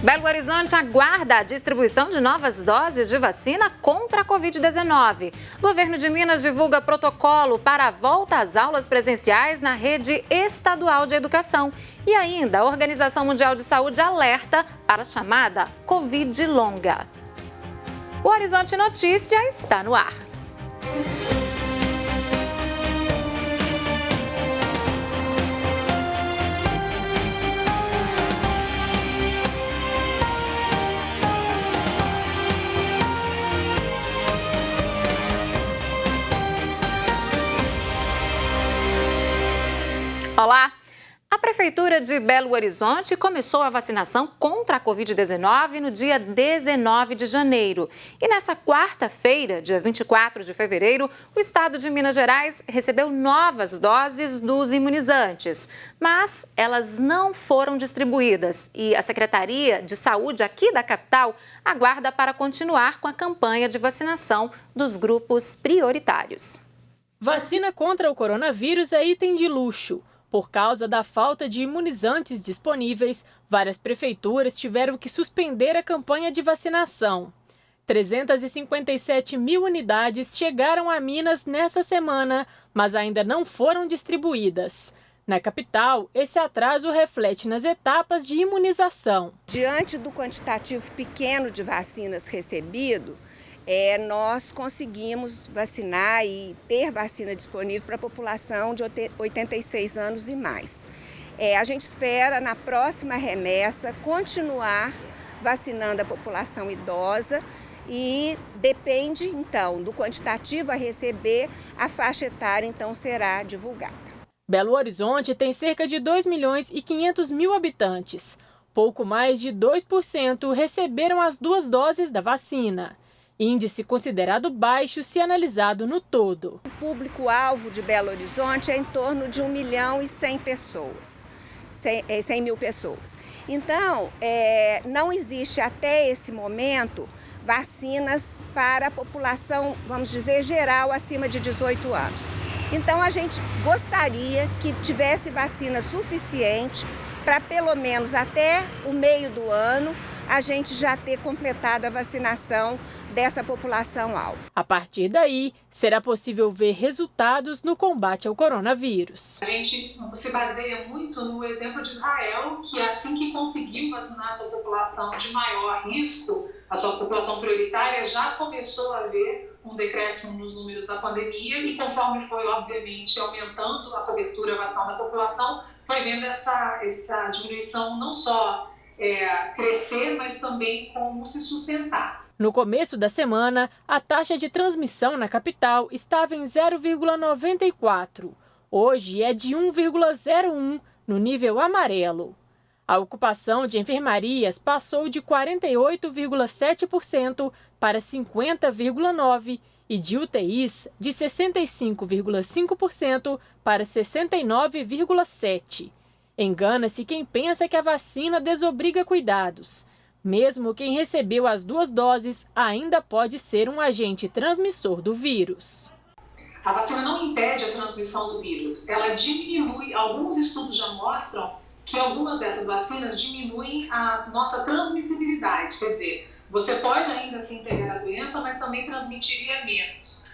Belo Horizonte aguarda a distribuição de novas doses de vacina contra a Covid-19. O governo de Minas divulga protocolo para a volta às aulas presenciais na rede estadual de educação. E ainda, a Organização Mundial de Saúde alerta para a chamada Covid longa. O Horizonte Notícia está no ar. Olá! A Prefeitura de Belo Horizonte começou a vacinação contra a Covid-19 no dia 19 de janeiro. E nessa quarta-feira, dia 24 de fevereiro, o estado de Minas Gerais recebeu novas doses dos imunizantes. Mas elas não foram distribuídas e a Secretaria de Saúde aqui da capital aguarda para continuar com a campanha de vacinação dos grupos prioritários. Vacina contra o coronavírus é item de luxo. Por causa da falta de imunizantes disponíveis, várias prefeituras tiveram que suspender a campanha de vacinação. 357 mil unidades chegaram a Minas nessa semana, mas ainda não foram distribuídas. Na capital, esse atraso reflete nas etapas de imunização. Diante do quantitativo pequeno de vacinas recebido, nós conseguimos vacinar e ter vacina disponível para a população de 86 anos e mais. A gente espera, na próxima remessa, continuar vacinando a população idosa e depende, então, do quantitativo a receber, a faixa etária, então, será divulgada. Belo Horizonte tem cerca de 2.500.000 habitantes. Pouco mais de 2% receberam as 2 doses da vacina. Índice considerado baixo se analisado no todo. O público-alvo de Belo Horizonte é em torno de 1.100.000 pessoas, 100 mil pessoas. Então, não existe até esse momento vacinas para a população, vamos dizer, geral acima de 18 anos. Então, a gente gostaria que tivesse vacina suficiente para pelo menos até o meio do ano a gente já ter completado a vacinação dessa população-alvo. A partir daí, será possível ver resultados no combate ao coronavírus. A gente se baseia muito no exemplo de Israel, que assim que conseguiu vacinar a sua população de maior risco, a sua população prioritária, já começou a ver um decréscimo nos números da pandemia e conforme foi, obviamente, aumentando a cobertura vacinal da população, foi vendo essa diminuição não só crescer, mas também como se sustentar. No começo da semana, a taxa de transmissão na capital estava em 0,94. Hoje é de 1,01 no nível amarelo. A ocupação de enfermarias passou de 48,7% para 50,9% e de UTIs de 65,5% para 69,7%. Engana-se quem pensa que a vacina desobriga cuidados. Mesmo quem recebeu as 2 doses ainda pode ser um agente transmissor do vírus. A vacina não impede a transmissão do vírus, ela diminui, alguns estudos já mostram que algumas dessas vacinas diminuem a nossa transmissibilidade, quer dizer, você pode ainda assim pegar a doença, mas também transmitiria menos.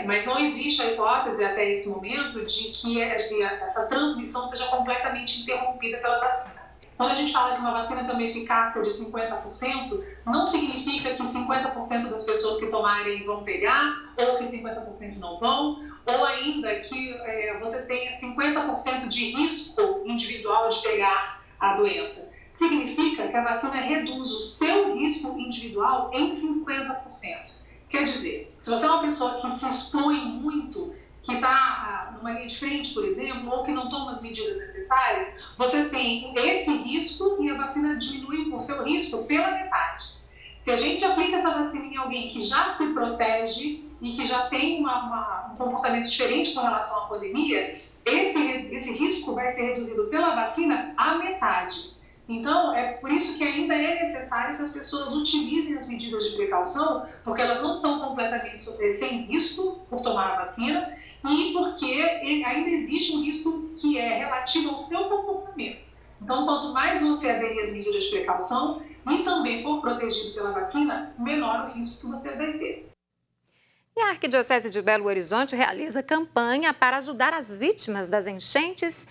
Mas não existe a hipótese até esse momento de que essa transmissão seja completamente interrompida pela vacina. Quando a gente fala de uma vacina com uma eficácia de 50%, não significa que 50% das pessoas que tomarem vão pegar, ou que 50% não vão, ou ainda que você tenha 50% de risco individual de pegar a doença. Significa que a vacina reduz o seu risco individual em 50%. Quer dizer, se você é uma pessoa que se expõe muito, que está numa linha de frente, por exemplo, ou que não toma as medidas necessárias, você tem esse risco e a vacina diminui o seu risco pela metade. Se a gente aplica essa vacina em alguém que já se protege e que já tem um comportamento diferente com relação à pandemia, esse risco vai ser reduzido pela vacina à metade. Então, é por isso que ainda é necessário que as pessoas utilizem as medidas de precaução, porque elas não estão completamente sem risco por tomar a vacina e porque ainda existe um risco que é relativo ao seu comportamento. Então, quanto mais você aderir às medidas de precaução e também for protegido pela vacina, menor o risco que você vai ter. E a Arquidiocese de Belo Horizonte realiza campanha para ajudar as vítimas das enchentes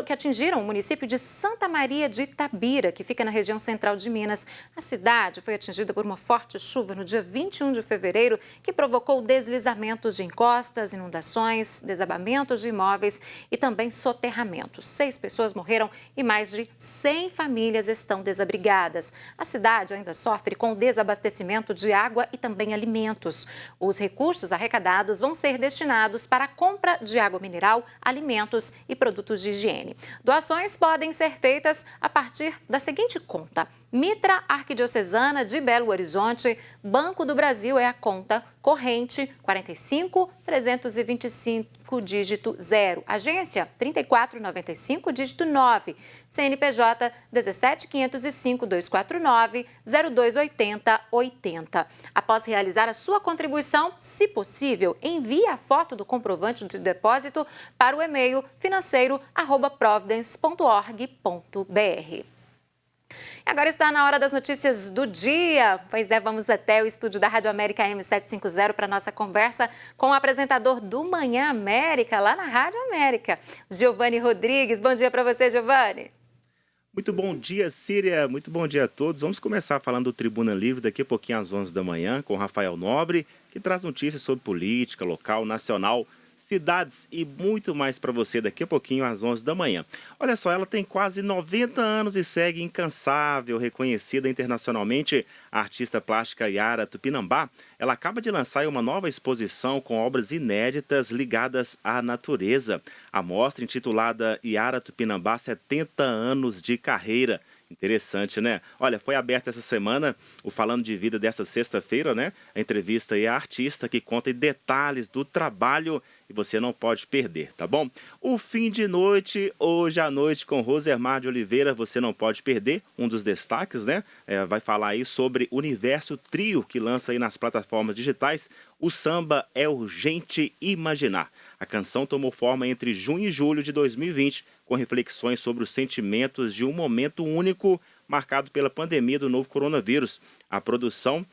que atingiram o município de Santa Maria de Itabira, que fica na região central de Minas. A cidade foi atingida por uma forte chuva no dia 21 de fevereiro, que provocou deslizamentos de encostas, inundações, desabamentos de imóveis e também soterramentos. 6 pessoas morreram e mais de 100 famílias estão desabrigadas. A cidade ainda sofre com o desabastecimento de água e também alimentos. Os recursos arrecadados vão ser destinados para a compra de água mineral, alimentos e produtos de higiene. Doações podem ser feitas a partir da seguinte conta: Mitra Arquidiocesana de Belo Horizonte, Banco do Brasil é a conta corrente 45 325 dígito 0, agência 3495 dígito 9, CNPJ 17 505 249 0280 80. Após realizar a sua contribuição, se possível, envie a foto do comprovante de depósito para o e-mail financeiro@providence.org.br. Agora está na hora das notícias do dia. Pois é, vamos até o estúdio da Rádio América M750 para a nossa conversa com o apresentador do Manhã América, lá na Rádio América, Giovanni Rodrigues. Bom dia para você, Giovanni. Muito bom dia, Síria. Muito bom dia a todos. Vamos começar falando do Tribuna Livre daqui a pouquinho às 11 da manhã com Rafael Nobre, que traz notícias sobre política, local, nacional, cidades e muito mais para você daqui a pouquinho às 11 da manhã. Olha só, ela tem quase 90 anos e segue incansável, reconhecida internacionalmente, a artista plástica Yara Tupinambá. Ela acaba de lançar uma nova exposição com obras inéditas ligadas à natureza. A mostra, intitulada Yara Tupinambá, 70 anos de carreira. Interessante, né? Olha, foi aberta essa semana o Falando de Vida desta sexta-feira, né? A entrevista aí à artista que conta detalhes do trabalho e você não pode perder, tá bom? O Fim de Noite, hoje à noite, com Rosemar de Oliveira, você não pode perder. Um dos destaques, né? Vai falar aí sobre o Universo Trio, que lança aí nas plataformas digitais. O samba é urgente imaginar. A canção tomou forma entre junho e julho de 2020, com reflexões sobre os sentimentos de um momento único marcado pela pandemia do novo coronavírus. A produção,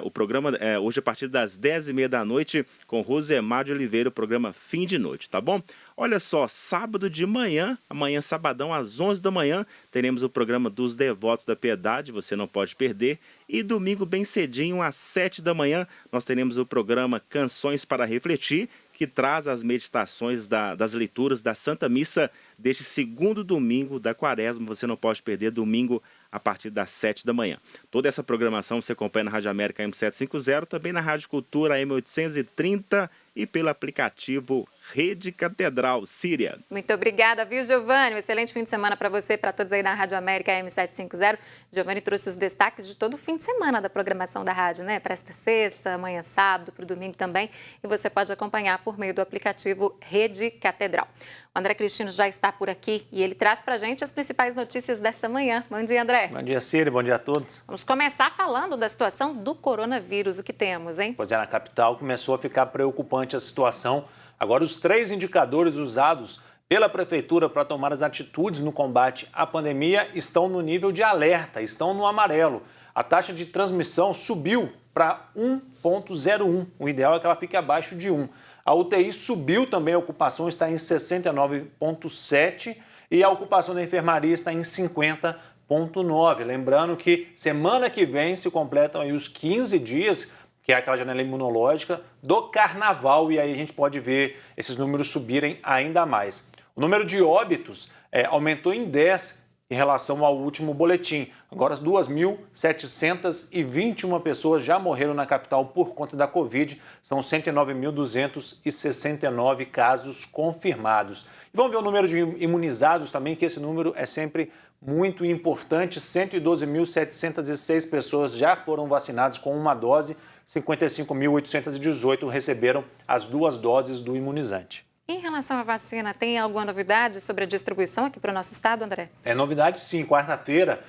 o programa, hoje a partir das 10h30 da noite, com Rosemar de Oliveira, o programa Fim de Noite, tá bom? Olha só, sábado de manhã, amanhã sabadão, às 11 da manhã, teremos o programa dos Devotos da Piedade, você não pode perder. E domingo bem cedinho, às 7 da manhã, nós teremos o programa Canções para Refletir, que traz as meditações das leituras da Santa Missa deste segundo domingo da Quaresma. Você não pode perder, domingo a partir das 7 da manhã. Toda essa programação você acompanha na Rádio América M750, também na Rádio Cultura M830 e pelo aplicativo Rede Catedral. Síria. Muito obrigada, viu, Giovanni? Um excelente fim de semana para você e para todos aí na Rádio América M750. Giovanni trouxe os destaques de todo o fim de semana da programação da rádio, né? Para esta sexta, amanhã sábado, para o domingo também. E você pode acompanhar por meio do aplicativo Rede Catedral. O André Cristino já está por aqui e ele traz para a gente as principais notícias desta manhã. Bom dia, André. Bom dia, Síria. Bom dia a todos. Vamos começar falando da situação do coronavírus. O que temos, hein? Pois é, na capital começou a ficar preocupante a situação. Agora, os 3 indicadores usados pela Prefeitura para tomar as atitudes no combate à pandemia estão no nível de alerta, estão no amarelo. A taxa de transmissão subiu para 1,01. O ideal é que ela fique abaixo de 1. A UTI subiu também, a ocupação está em 69,7 e a ocupação da enfermaria está em 50,9. Lembrando que semana que vem se completam aí os 15 dias, que é aquela janela imunológica do carnaval, e aí a gente pode ver esses números subirem ainda mais. O número de óbitos aumentou em 10 em relação ao último boletim. Agora, 2.721 pessoas já morreram na capital por conta da Covid. São 109.269 casos confirmados. E vamos ver o número de imunizados também, que esse número é sempre muito importante. 112.706 pessoas já foram vacinadas com uma dose. 55.818 receberam as 2 doses do imunizante. Em relação à vacina, tem alguma novidade sobre a distribuição aqui para o nosso estado, André? É novidade sim, quarta-feira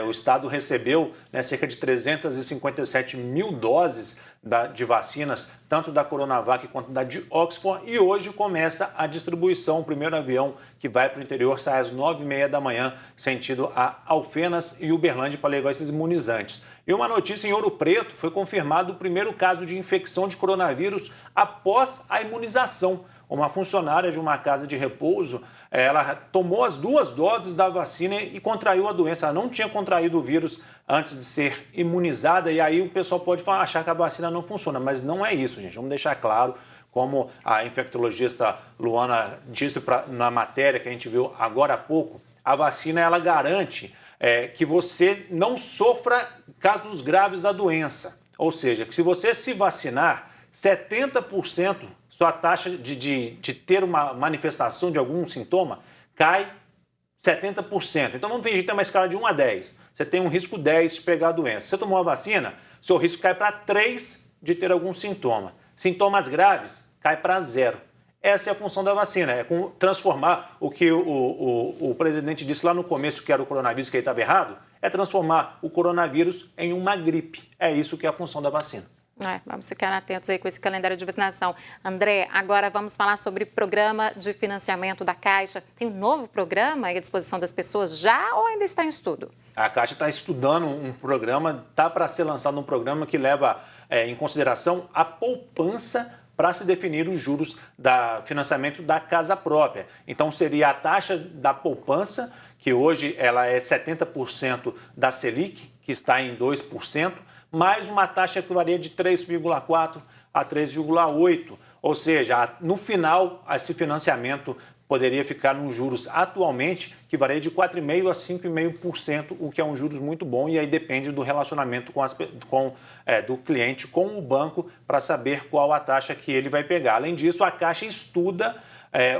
o estado recebeu cerca de 357 mil doses de vacinas, tanto da Coronavac quanto da de Oxford, e hoje começa a distribuição. O primeiro avião que vai para o interior sai às 9h30 da manhã, sentido a Alfenas e Uberlândia, para levar esses imunizantes. E uma notícia: em Ouro Preto foi confirmado o primeiro caso de infecção de coronavírus após a imunização. Uma funcionária de uma casa de repouso, ela tomou as 2 doses da vacina e contraiu a doença. Ela não tinha contraído o vírus antes de ser imunizada, e aí o pessoal pode achar que a vacina não funciona, mas não é isso, gente. Vamos deixar claro, como a infectologista Luana disse na matéria que a gente viu agora há pouco, a vacina ela garante que você não sofra casos graves da doença. Ou seja, que se você se vacinar, 70% sua taxa de ter uma manifestação de algum sintoma cai 70%. Então vamos ver, a gente tem uma escala de 1 a 10. Você tem um risco 10 de pegar a doença. Você tomou a vacina, seu risco cai para 3 de ter algum sintoma. Sintomas graves, cai para 0. Essa é a função da vacina, é transformar o que o presidente disse lá no começo, que era o coronavírus, que ele estava errado, é transformar o coronavírus em uma gripe. É isso que é a função da vacina. Vamos ficar atentos aí com esse calendário de vacinação. André, agora vamos falar sobre programa de financiamento da Caixa. Tem um novo programa aí à disposição das pessoas já ou ainda está em estudo? A Caixa está estudando um programa, está para ser lançado um programa que leva em consideração a poupança para se definir os juros do financiamento da casa própria. Então seria a taxa da poupança, que hoje ela é 70% da Selic, que está em 2%, mais uma taxa que varia de 3,4% a 3,8%. Ou seja, no final, esse financiamento poderia ficar nos juros atualmente, que varia de 4,5% a 5,5%, o que é um juros muito bom, e aí depende do relacionamento do cliente com o banco para saber qual a taxa que ele vai pegar. Além disso, a Caixa estuda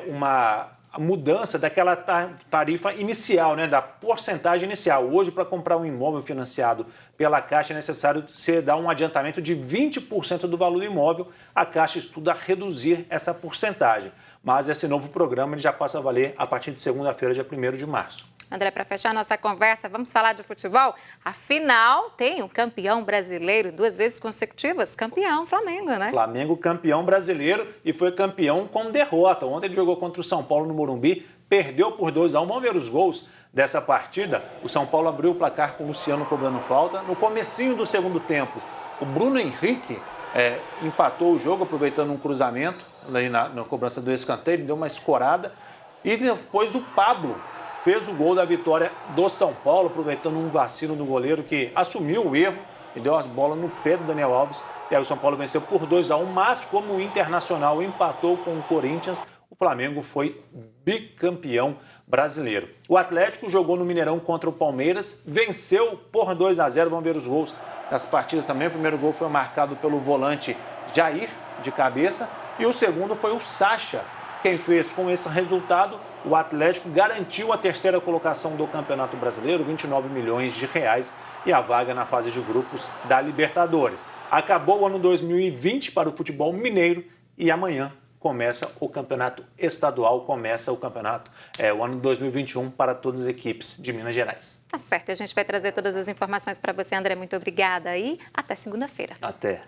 uma mudança daquela tarifa inicial, da porcentagem inicial. Hoje, para comprar um imóvel financiado pela Caixa, é necessário você dar um adiantamento de 20% do valor do imóvel. A Caixa estuda reduzir essa porcentagem. Mas esse novo programa ele já passa a valer a partir de segunda-feira, dia 1º de março. André, para fechar nossa conversa, vamos falar de futebol? Afinal, tem um campeão brasileiro 2 vezes consecutivas, campeão Flamengo, né? Flamengo campeão brasileiro e foi campeão com derrota. Ontem ele jogou contra o São Paulo no Morumbi, perdeu por 2-1. Vamos ver os gols dessa partida. O São Paulo abriu o placar com o Luciano cobrando falta. No comecinho do segundo tempo, o Bruno Henrique empatou o jogo, aproveitando um cruzamento ali na cobrança do escanteio, deu uma escorada. E depois o Pablo fez o gol da vitória do São Paulo, aproveitando um vacilo do goleiro que assumiu o erro e deu as bolas no pé do Daniel Alves. E aí o São Paulo venceu por 2-1, mas como o Internacional empatou com o Corinthians, o Flamengo foi bicampeão brasileiro. O Atlético jogou no Mineirão contra o Palmeiras, venceu por 2-0. Vamos ver os gols das partidas também. O primeiro gol foi marcado pelo volante Jair, de cabeça, e o segundo foi o Sacha. Quem fez com esse resultado, o Atlético garantiu a 3ª colocação do Campeonato Brasileiro, 29 milhões de reais, e a vaga na fase de grupos da Libertadores. Acabou o ano 2020 para o futebol mineiro e amanhã começa o campeonato estadual, começa o campeonato, o ano 2021 para todas as equipes de Minas Gerais. Tá certo, a gente vai trazer todas as informações para você, André. Muito obrigada e até segunda-feira. Até.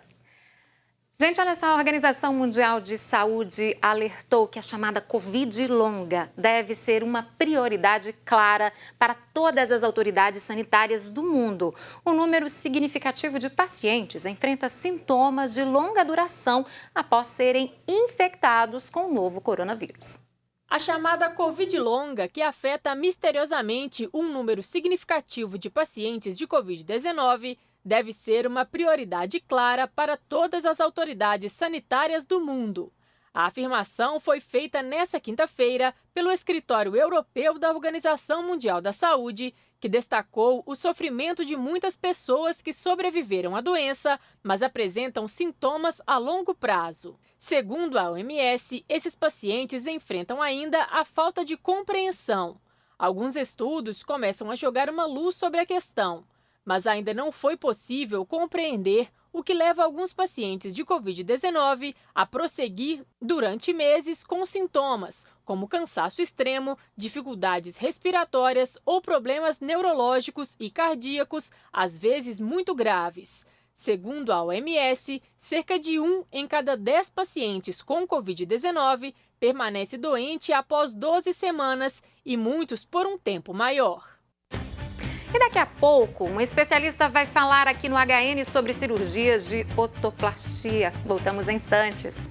Gente, olha só, a Organização Mundial de Saúde alertou que a chamada Covid longa deve ser uma prioridade clara para todas as autoridades sanitárias do mundo. Um número significativo de pacientes enfrenta sintomas de longa duração após serem infectados com o novo coronavírus. A chamada Covid longa, que afeta misteriosamente um número significativo de pacientes de Covid-19, deve ser uma prioridade clara para todas as autoridades sanitárias do mundo. A afirmação foi feita nesta quinta-feira pelo Escritório Europeu da Organização Mundial da Saúde, que destacou o sofrimento de muitas pessoas que sobreviveram à doença, mas apresentam sintomas a longo prazo. Segundo a OMS, esses pacientes enfrentam ainda a falta de compreensão. Alguns estudos começam a jogar uma luz sobre a questão, mas ainda não foi possível compreender o que leva alguns pacientes de Covid-19 a prosseguir durante meses com sintomas, como cansaço extremo, dificuldades respiratórias ou problemas neurológicos e cardíacos, às vezes muito graves. Segundo a OMS, cerca de 1 em cada 10 pacientes com Covid-19 permanece doente após 12 semanas e muitos por um tempo maior. E daqui a pouco, um especialista vai falar aqui no HN sobre cirurgias de otoplastia. Voltamos em instantes.